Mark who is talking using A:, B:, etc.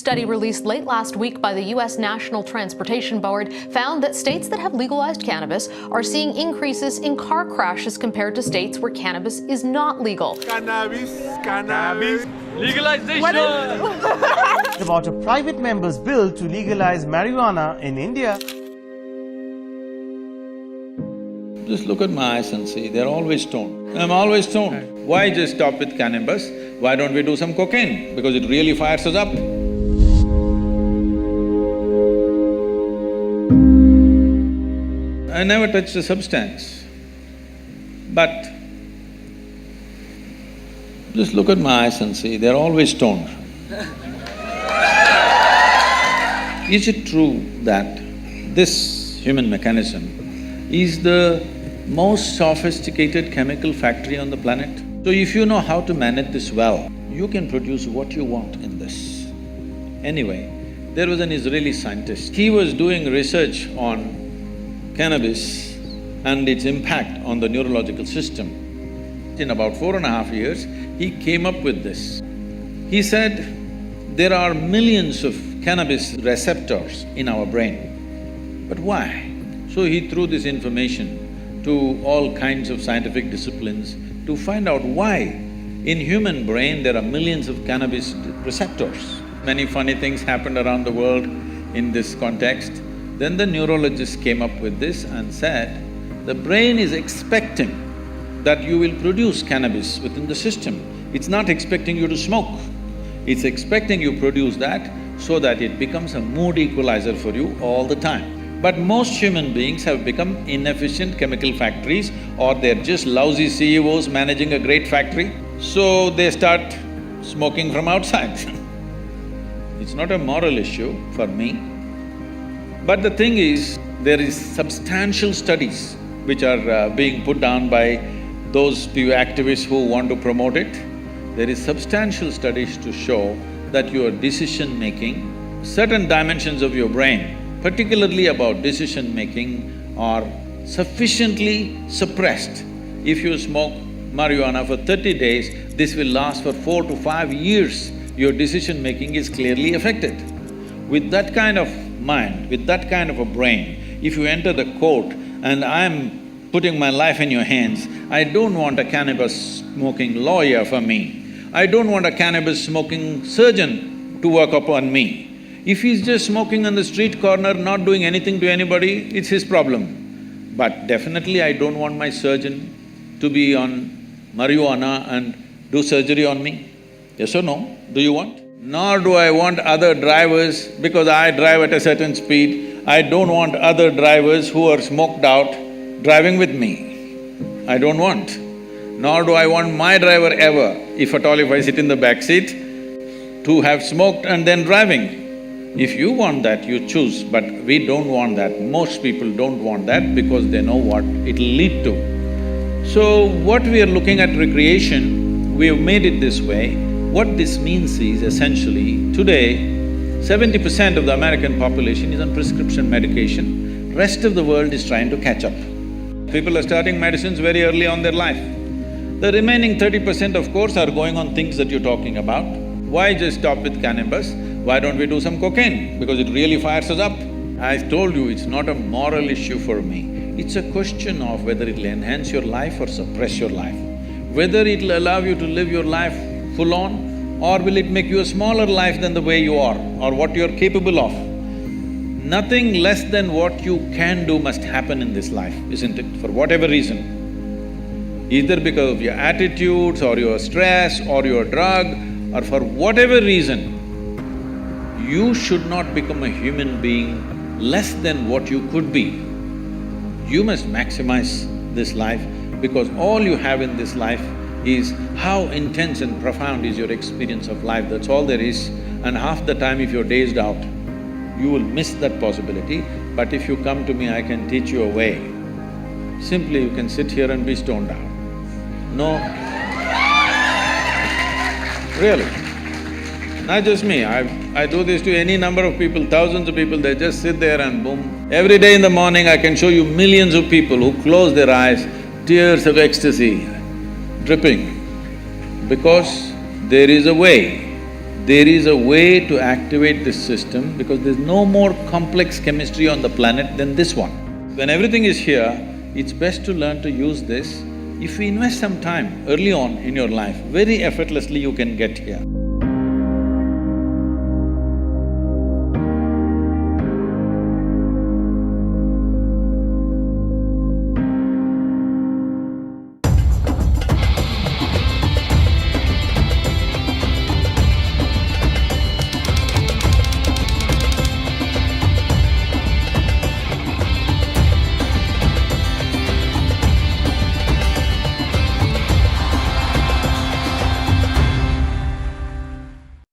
A: study released late last week by the U.S. National Transportation Board found that states that have legalized cannabis are seeing increases in car crashes compared to states where cannabis is not legal.
B: Cannabis. Legalization!
C: About a private member's bill to legalize marijuana in India.
D: Just look at my eyes and see, they're always stoned. I'm always stoned. Why just stop with cannabis? Why don't we do some cocaine? Because it really fires us up. I never touched a substance. But just look at my eyes and see, they're always stoned. Is it true that this human mechanism is the most sophisticated chemical factory on the planet? So if you know how to manage this well, you can produce what you want in this. Anyway, there was an Israeli scientist. He was doing research on cannabis and its impact on the neurological system. In about 4.5 years, he came up with this. He said, there are millions of cannabis receptors in our brain. But why? So he threw this information to all kinds of scientific disciplines to find out why in human brain there are millions of cannabis receptors. Many funny things happened around the world in this context. Then the neurologists came up with this and said, the brain is expecting that you will produce cannabis within the system. It's not expecting you to smoke. It's expecting you produce that so that it becomes a mood equalizer for you all the time. But most human beings have become inefficient chemical factories or they're just lousy CEOs managing a great factory, so they start smoking from outside. It's not a moral issue for me. But the thing is, there is substantial studies which are being put down by those few activists who want to promote it. There is substantial studies to show that your decision-making, certain dimensions of your brain, particularly about decision-making, are sufficiently suppressed. If you smoke marijuana for 30 days, this will last for 4 to 5 years. Your decision-making is clearly affected. With that kind of mind, with that kind of a brain, if you enter the court and I'm putting my life in your hands, I don't want a cannabis-smoking lawyer for me. I don't want a cannabis-smoking surgeon to work upon me. If he's just smoking on the street corner, not doing anything to anybody, it's his problem. But definitely I don't want my surgeon to be on marijuana and do surgery on me. Yes or no? Do you want? Nor do I want other drivers, because I drive at a certain speed, I don't want other drivers who are smoked out driving with me. I don't want. Nor do I want my driver ever, if at all if I sit in the back seat, to have smoked and then driving. If you want that, you choose, but we don't want that. Most people don't want that because they know what it'll lead to. So, what we are looking at recreation, we have made it this way. What this means is essentially, today, 70% of the American population is on prescription medication, rest of the world is trying to catch up. People are starting medicines very early on their life. The remaining 30% of course are going on things that you're talking about. Why just stop with cannabis? Why don't we do some cocaine? Because it really fires us up. I told you, it's not a moral issue for me. It's a question of whether it'll enhance your life or suppress your life. Whether it'll allow you to live your life full on, or will it make you a smaller life than the way you are or what you're capable of. Nothing less than what you can do must happen in this life, isn't it? For whatever reason. Either because of your attitudes or your stress or your drug or for whatever reason, you should not become a human being less than what you could be. You must maximize this life because all you have in this life is how intense and profound is your experience of life, that's all there is. And half the time if you're dazed out, you will miss that possibility. But if you come to me, I can teach you a way. Simply you can sit here and be stoned out. No, really. Not just me, I do this to any number of people, thousands of people, they just sit there and boom. Every day in the morning I can show you millions of people who close their eyes, tears of ecstasy dripping, because there is a way there is a way to activate this system because there's no more complex chemistry on the planet than this one. When everything is here, it's best to learn to use this. If you invest some time early on in your life, very effortlessly you can get here.